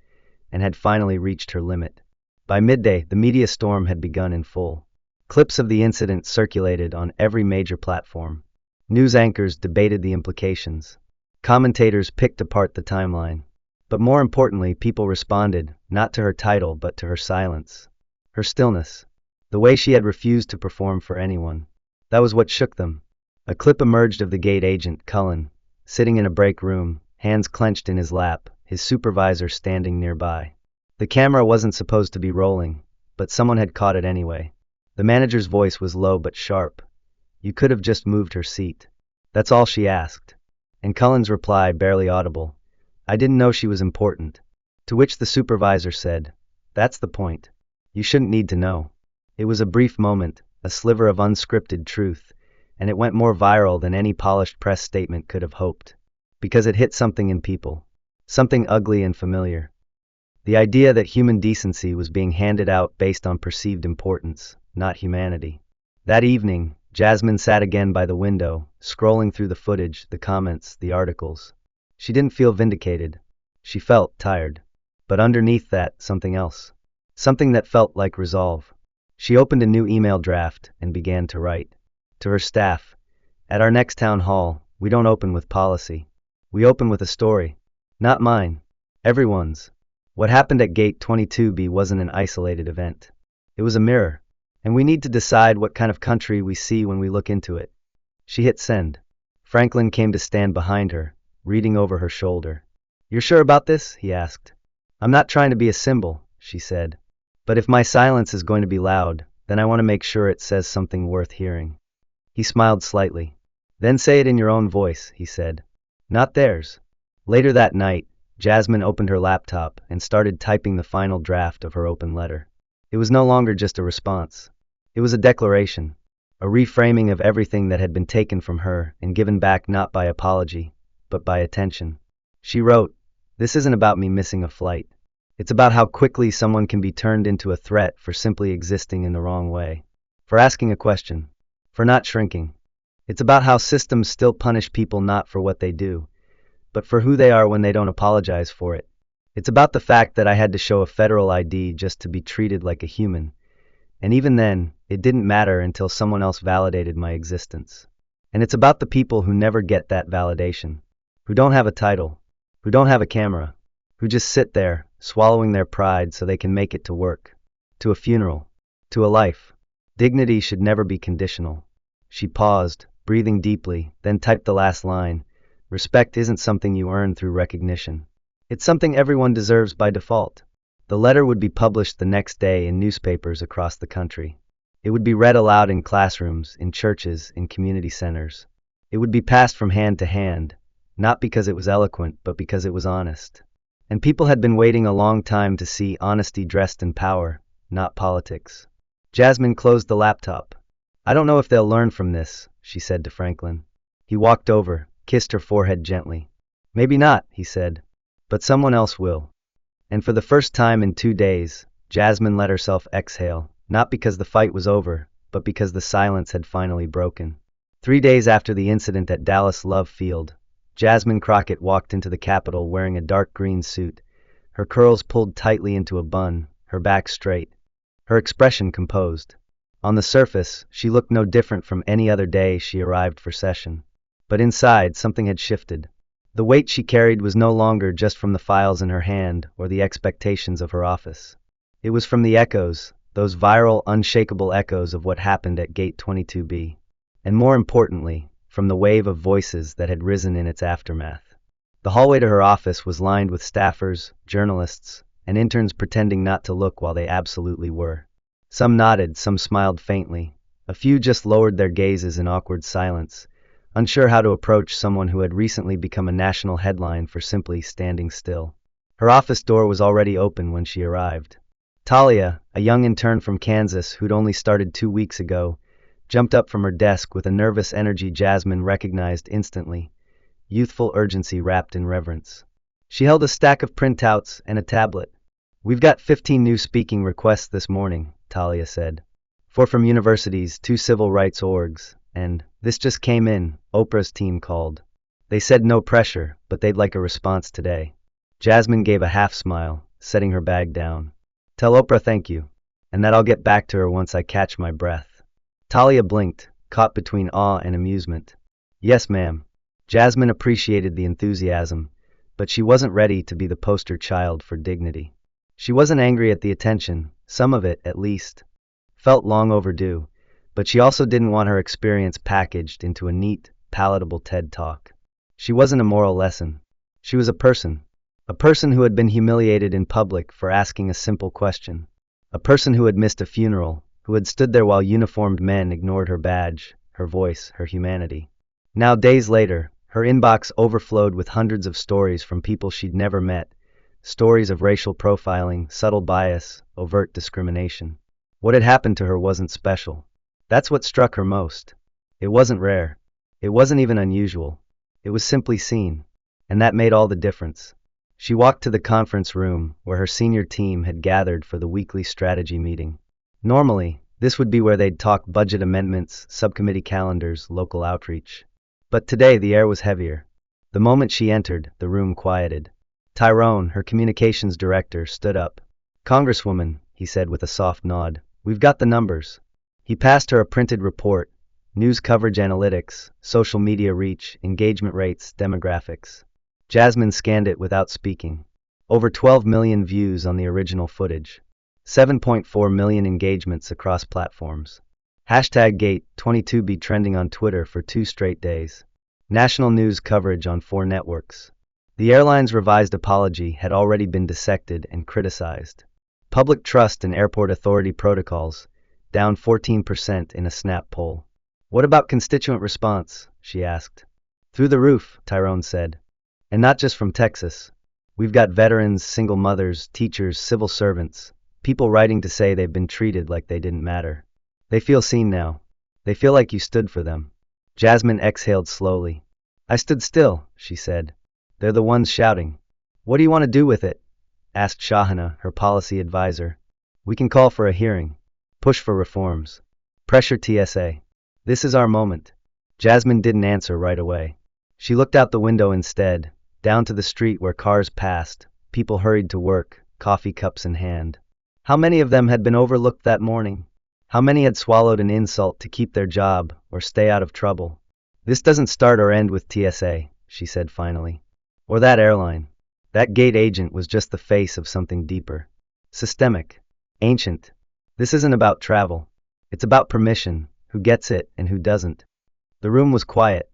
and had finally reached her limit. By midday, the media storm had begun in full. Clips of the incident circulated on every major platform. News anchors debated the implications. Commentators picked apart the timeline. But more importantly, people responded, not to her title but to her silence. Her stillness. The way she had refused to perform for anyone. That was what shook them. A clip emerged of the gate agent, Cullen, sitting in a break room, hands clenched in his lap, his supervisor standing nearby. The camera wasn't supposed to be rolling, but someone had caught it anyway. The manager's voice was low but sharp. "You could have just moved her seat." That's all she asked. And Cullen's reply, barely audible, "I didn't know she was important." To which the supervisor said, "That's the point. You shouldn't need to know." It was a brief moment, a sliver of unscripted truth, and it went more viral than any polished press statement could have hoped. Because it hit something in people. Something ugly and familiar. The idea that human decency was being handed out based on perceived importance, not humanity. That evening, Jasmine sat again by the window, scrolling through the footage, the comments, the articles. She didn't feel vindicated. She felt tired. But underneath that, something else. Something that felt like resolve. She opened a new email draft and began to write. To her staff, "At our next town hall, we don't open with policy. We open with a story. Not mine. Everyone's. What happened at Gate 22B wasn't an isolated event. It was a mirror. And we need to decide what kind of country we see when we look into it." She hit send. Franklin came to stand behind her, reading over her shoulder. "You're sure about this?" he asked. "I'm not trying to be a symbol," she said. "But if my silence is going to be loud, then I want to make sure it says something worth hearing." He smiled slightly. "Then say it in your own voice," he said. "Not theirs." Later that night, Jasmine opened her laptop and started typing the final draft of her open letter. It was no longer just a response. It was a declaration, a reframing of everything that had been taken from her and given back not by apology, but by attention. She wrote, "This isn't about me missing a flight. It's about how quickly someone can be turned into a threat for simply existing in the wrong way. For asking a question. For not shrinking. It's about how systems still punish people not for what they do, but for who they are when they don't apologize for it. It's about the fact that I had to show a federal ID just to be treated like a human. And even then, it didn't matter until someone else validated my existence. And it's about the people who never get that validation, who don't have a title, who don't have a camera, who just sit there, swallowing their pride so they can make it to work, to a funeral, to a life. Dignity should never be conditional. She paused, breathing deeply, then typed the last line. Respect isn't something you earn through recognition. It's something everyone deserves by default. The letter would be published the next day in newspapers across the country. It would be read aloud in classrooms, in churches, in community centers. It would be passed from hand to hand, not because it was eloquent, but because it was honest. And people had been waiting a long time to see honesty dressed in power, not politics. Jasmine closed the laptop. I don't know if they'll learn from this, she said to Franklin. He walked over, kissed her forehead gently. Maybe not, he said, but someone else will. And for the first time in 2 days, Jasmine let herself exhale, not because the fight was over, but because the silence had finally broken. 3 days after the incident at Dallas Love Field, Jasmine Crockett walked into the Capitol wearing a dark green suit, her curls pulled tightly into a bun, her back straight, her expression composed. On the surface, she looked no different from any other day she arrived for session. But inside, something had shifted. The weight she carried was no longer just from the files in her hand or the expectations of her office. It was from the echoes, those viral, unshakable echoes of what happened at Gate 22B. And more importantly, from the wave of voices that had risen in its aftermath. The hallway to her office was lined with staffers, journalists, and interns pretending not to look while they absolutely were. Some nodded, some smiled faintly. A few just lowered their gazes in awkward silence, unsure how to approach someone who had recently become a national headline for simply standing still. Her office door was already open when she arrived. Talia, a young intern from Kansas who'd only started 2 weeks ago, jumped up from her desk with a nervous energy Jasmine recognized instantly, youthful urgency wrapped in reverence. She held a stack of printouts and a tablet. We've got 15 new speaking requests this morning, Talia said. 4 from universities, 2 civil rights orgs, and this just came in, Oprah's team called. They said no pressure, but they'd like a response today. Jasmine gave a half smile, setting her bag down. Tell Oprah thank you, and that I'll get back to her once I catch my breath. Talia blinked, caught between awe and amusement. Yes, ma'am. Jasmine appreciated the enthusiasm, but she wasn't ready to be the poster child for dignity. She wasn't angry at the attention, some of it, at least, felt long overdue, but she also didn't want her experience packaged into a neat, palatable TED Talk. She wasn't a moral lesson. She was a person who had been humiliated in public for asking a simple question, a person who had missed a funeral, who had stood there while uniformed men ignored her badge, her voice, her humanity. Now, days later, her inbox overflowed with hundreds of stories from people she'd never met, stories of racial profiling, subtle bias, overt discrimination. What had happened to her wasn't special. That's what struck her most. It wasn't rare. It wasn't even unusual. It was simply seen. And that made all the difference. She walked to the conference room where her senior team had gathered for the weekly strategy meeting. Normally, this would be where they'd talk budget amendments, subcommittee calendars, local outreach. But today the air was heavier. The moment she entered, the room quieted. Tyrone, her communications director, stood up. Congresswoman, he said with a soft nod, we've got the numbers. He passed her a printed report, news coverage analytics, social media reach, engagement rates, demographics. Jasmine scanned it without speaking. Over 12 million views on the original footage. 7.4 million engagements across platforms. Hashtag Gate22B trending on Twitter for 2 straight days. National news coverage on 4 networks. The airline's revised apology had already been dissected and criticized. Public trust in airport authority protocols, down 14% in a Snap poll. What about constituent response? She asked. Through the roof, Tyrone said. And not just from Texas. We've got veterans, single mothers, teachers, civil servants, people writing to say they've been treated like they didn't matter. They feel seen now. They feel like you stood for them. Jasmine exhaled slowly. I stood still, she said. They're the ones shouting. What do you want to do with it? Asked Shahana, her policy advisor. We can call for a hearing. Push for reforms. Pressure TSA. This is our moment. Jasmine didn't answer right away. She looked out the window instead, down to the street where cars passed, people hurried to work, coffee cups in hand. How many of them had been overlooked that morning? How many had swallowed an insult to keep their job or stay out of trouble? This doesn't start or end with TSA, she said finally. Or that airline. That gate agent was just the face of something deeper. Systemic. Ancient. This isn't about travel. It's about permission, who gets it and who doesn't. The room was quiet.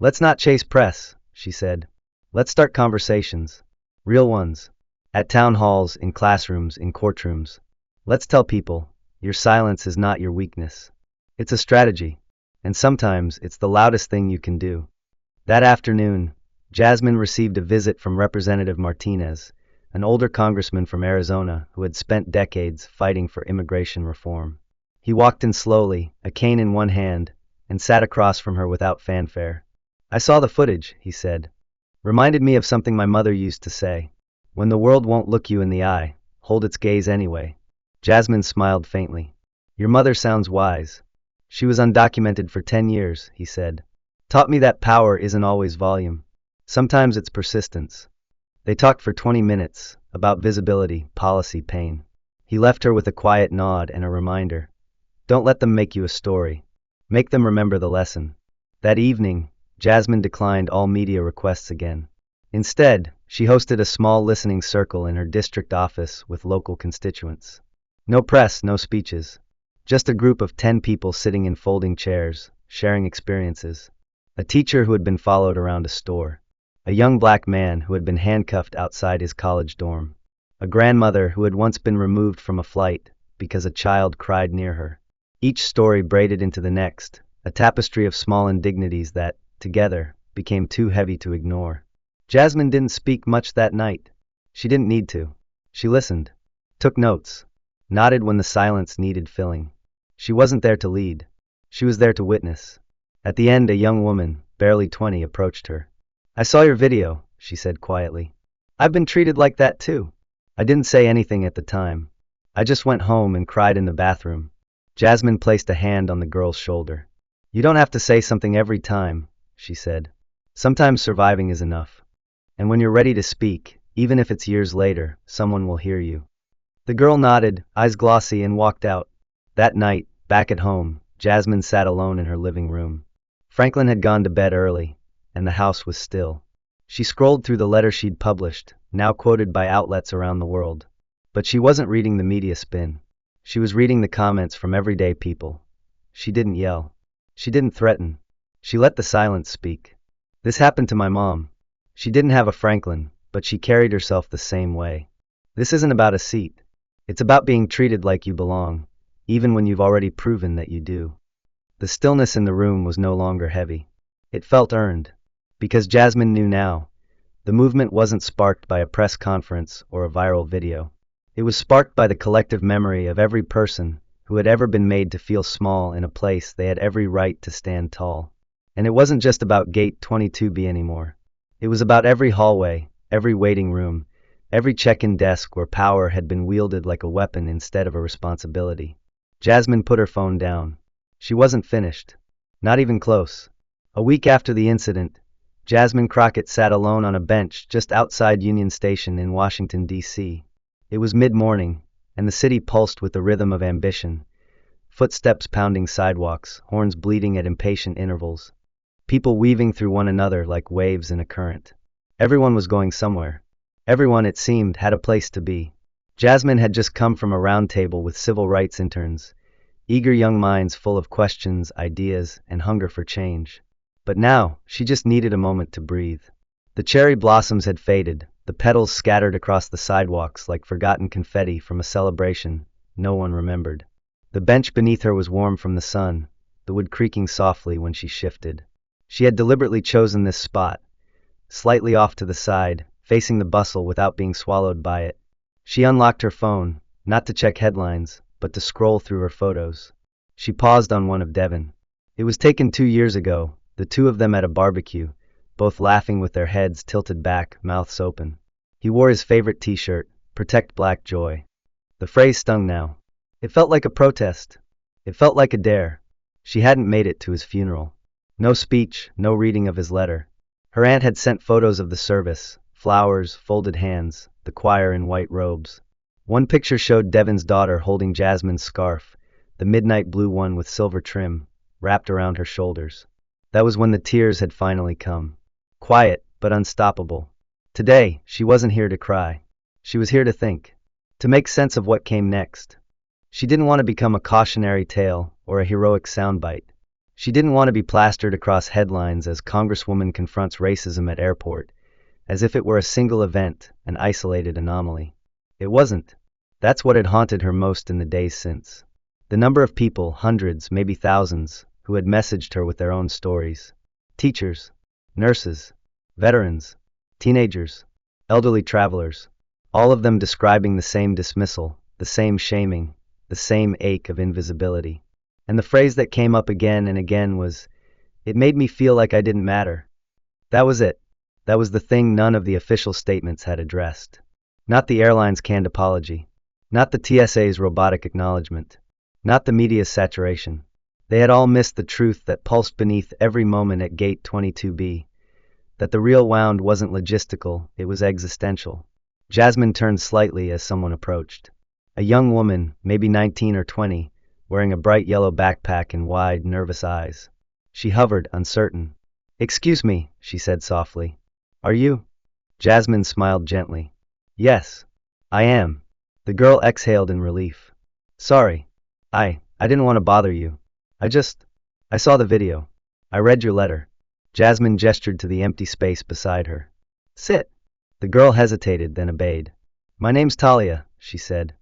Let's not chase press, she said. Let's start conversations. Real ones. At town halls, in classrooms, in courtrooms. Let's tell people, your silence is not your weakness. It's a strategy. And sometimes it's the loudest thing you can do. That afternoon, Jasmine received a visit from Representative Martinez, an older congressman from Arizona who had spent decades fighting for immigration reform. He walked in slowly, a cane in one hand, and sat across from her without fanfare. I saw the footage, he said. Reminded me of something my mother used to say. When the world won't look you in the eye, hold its gaze anyway. Jasmine smiled faintly. Your mother sounds wise. She was undocumented for 10 years, he said. Taught me that power isn't always volume. Sometimes it's persistence. They talked for 20 minutes, about visibility, policy, pain. He left her with a quiet nod and a reminder. Don't let them make you a story. Make them remember the lesson. That evening, Jasmine declined all media requests again. Instead, she hosted a small listening circle in her district office with local constituents. No press, no speeches. Just a group of 10 people sitting in folding chairs, sharing experiences. A teacher who had been followed around a store. A young black man who had been handcuffed outside his college dorm. A grandmother who had once been removed from a flight because a child cried near her. Each story braided into the next, a tapestry of small indignities that, together, became too heavy to ignore. Jasmine didn't speak much that night. She didn't need to. She listened, took notes, nodded when the silence needed filling. She wasn't there to lead. She was there to witness. At the end, a young woman, barely 20, approached her. I saw your video, she said quietly. I've been treated like that too. I didn't say anything at the time. I just went home and cried in the bathroom. Jasmine placed a hand on the girl's shoulder. You don't have to say something every time, she said. Sometimes surviving is enough. And when you're ready to speak, even if it's years later, someone will hear you. The girl nodded, eyes glossy, and walked out. That night, back at home, Jasmine sat alone in her living room. Franklin had gone to bed early, and the house was still. She scrolled through the letter she'd published, now quoted by outlets around the world. But she wasn't reading the media spin. She was reading the comments from everyday people. She didn't yell. She didn't threaten. She let the silence speak. This happened to my mom. She didn't have a Franklin, but she carried herself the same way. This isn't about a seat. It's about being treated like you belong, even when you've already proven that you do. The stillness in the room was no longer heavy. It felt earned. Because Jasmine knew now, the movement wasn't sparked by a press conference or a viral video. It was sparked by the collective memory of every person who had ever been made to feel small in a place they had every right to stand tall. And it wasn't just about Gate 22B anymore. It was about every hallway, every waiting room, every check-in desk where power had been wielded like a weapon instead of a responsibility. Jasmine put her phone down. She wasn't finished. Not even close. A week after the incident, Jasmine Crockett sat alone on a bench just outside Union Station in Washington, D.C. It was mid-morning, and the city pulsed with the rhythm of ambition. Footsteps pounding sidewalks, horns bleating at impatient intervals. People weaving through one another like waves in a current. Everyone was going somewhere. Everyone, it seemed, had a place to be. Jasmine had just come from a round table with civil rights interns, eager young minds full of questions, ideas, and hunger for change. But now, she just needed a moment to breathe. The cherry blossoms had faded, the petals scattered across the sidewalks like forgotten confetti from a celebration no one remembered. The bench beneath her was warm from the sun, the wood creaking softly when she shifted. She had deliberately chosen this spot, slightly off to the side, facing the bustle without being swallowed by it. She unlocked her phone, not to check headlines, but to scroll through her photos. She paused on one of Devin. It was taken 2 years ago, the two of them at a barbecue, both laughing with their heads tilted back, mouths open. He wore his favorite t-shirt, Protect Black Joy. The phrase stung now. It felt like a protest. It felt like a dare. She hadn't made it to his funeral. No speech, no reading of his letter. Her aunt had sent photos of the service, flowers, folded hands, the choir in white robes. One picture showed Devin's daughter holding Jasmine's scarf, the midnight blue one with silver trim, wrapped around her shoulders. That was when the tears had finally come. Quiet, but unstoppable. Today, she wasn't here to cry. She was here to think. To make sense of what came next. She didn't want to become a cautionary tale or a heroic soundbite. She didn't want to be plastered across headlines as Congresswoman confronts racism at airport, as if it were a single event, an isolated anomaly. It wasn't. That's what had haunted her most in the days since. The number of people, hundreds, maybe thousands, who had messaged her with their own stories. Teachers, nurses, veterans, teenagers, elderly travelers, all of them describing the same dismissal, the same shaming, the same ache of invisibility. And the phrase that came up again and again was, "It made me feel like I didn't matter." That was it. That was the thing none of the official statements had addressed. Not the airline's canned apology. Not the TSA's robotic acknowledgement. Not the media's saturation. They had all missed the truth that pulsed beneath every moment at Gate 22B. That the real wound wasn't logistical, it was existential. Jasmine turned slightly as someone approached. A young woman, maybe 19 or 20, wearing a bright yellow backpack and wide, nervous eyes. She hovered, uncertain. "Excuse me," she said softly. "Are you?" Jasmine smiled gently. "Yes, I am." The girl exhaled in relief. "Sorry. I didn't want to bother you. I saw the video. I read your letter." Jasmine gestured to the empty space beside her. "Sit." The girl hesitated, then obeyed. "My name's Talia," she said.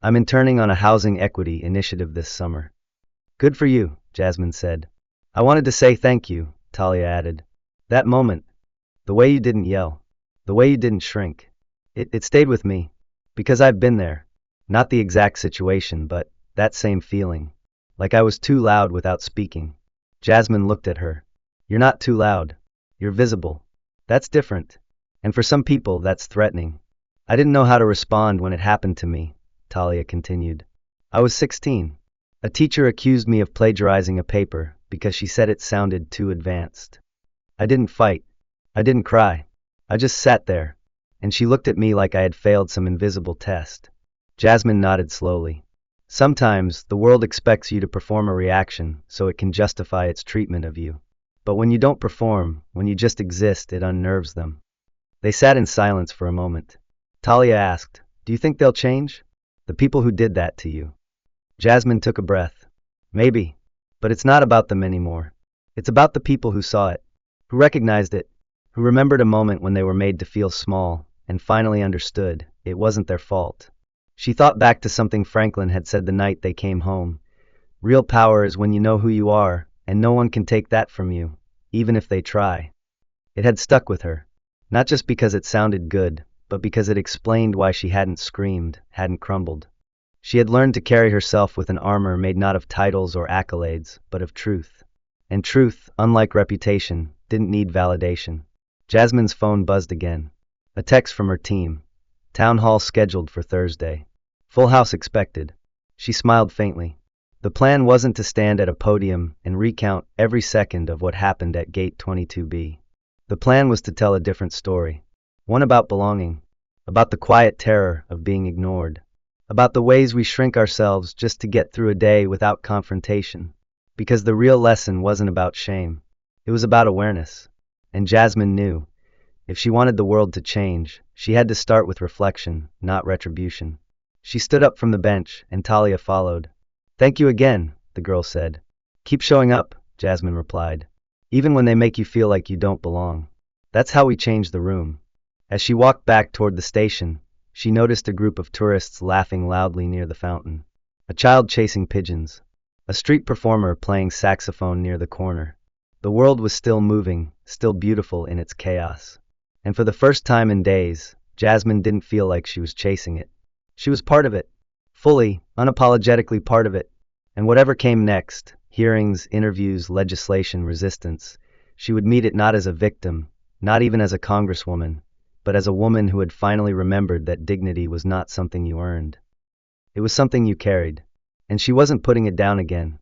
"I'm interning on a housing equity initiative this summer." "Good for you," Jasmine said. "I wanted to say thank you," Talia added. "That moment, the way you didn't yell, the way you didn't shrink, it stayed with me. Because I've been there. Not the exact situation, but that same feeling. Like I was too loud without speaking." Jasmine looked at her. "You're not too loud. You're visible. That's different. And for some people, that's threatening." "I didn't know how to respond when it happened to me," Talia continued. "I was 16. A teacher accused me of plagiarizing a paper because she said it sounded too advanced. I didn't fight. I didn't cry. I just sat there. And she looked at me like I had failed some invisible test." Jasmine nodded slowly. "Sometimes, the world expects you to perform a reaction so it can justify its treatment of you. But when you don't perform, when you just exist, it unnerves them." They sat in silence for a moment. Talia asked, "Do you think they'll change? The people who did that to you?" Jasmine took a breath. "Maybe. But it's not about them anymore. It's about the people who saw it, who recognized it, who remembered a moment when they were made to feel small, and finally understood it wasn't their fault." She thought back to something Franklin had said the night they came home. "Real power is when you know who you are, and no one can take that from you, even if they try." It had stuck with her. Not just because it sounded good, but because it explained why she hadn't screamed, hadn't crumbled. She had learned to carry herself with an armor made not of titles or accolades, but of truth. And truth, unlike reputation, didn't need validation. Jasmine's phone buzzed again. A text from her team. Town hall scheduled for Thursday. Full house expected. She smiled faintly. The plan wasn't to stand at a podium and recount every second of what happened at Gate 22B. The plan was to tell a different story. One about belonging. About the quiet terror of being ignored. About the ways we shrink ourselves just to get through a day without confrontation. Because the real lesson wasn't about shame. It was about awareness. And Jasmine knew, if she wanted the world to change, she had to start with reflection, not retribution. She stood up from the bench, and Talia followed. "Thank you again," the girl said. "Keep showing up," Jasmine replied. "Even when they make you feel like you don't belong. That's how we change the room." As she walked back toward the station, she noticed a group of tourists laughing loudly near the fountain. A child chasing pigeons. A street performer playing saxophone near the corner. The world was still moving, still beautiful in its chaos. And for the first time in days, Jasmine didn't feel like she was chasing it. She was part of it. Fully, unapologetically part of it. And whatever came next, hearings, interviews, legislation, resistance, she would meet it not as a victim, not even as a congresswoman, but as a woman who had finally remembered that dignity was not something you earned. It was something you carried. And she wasn't putting it down again.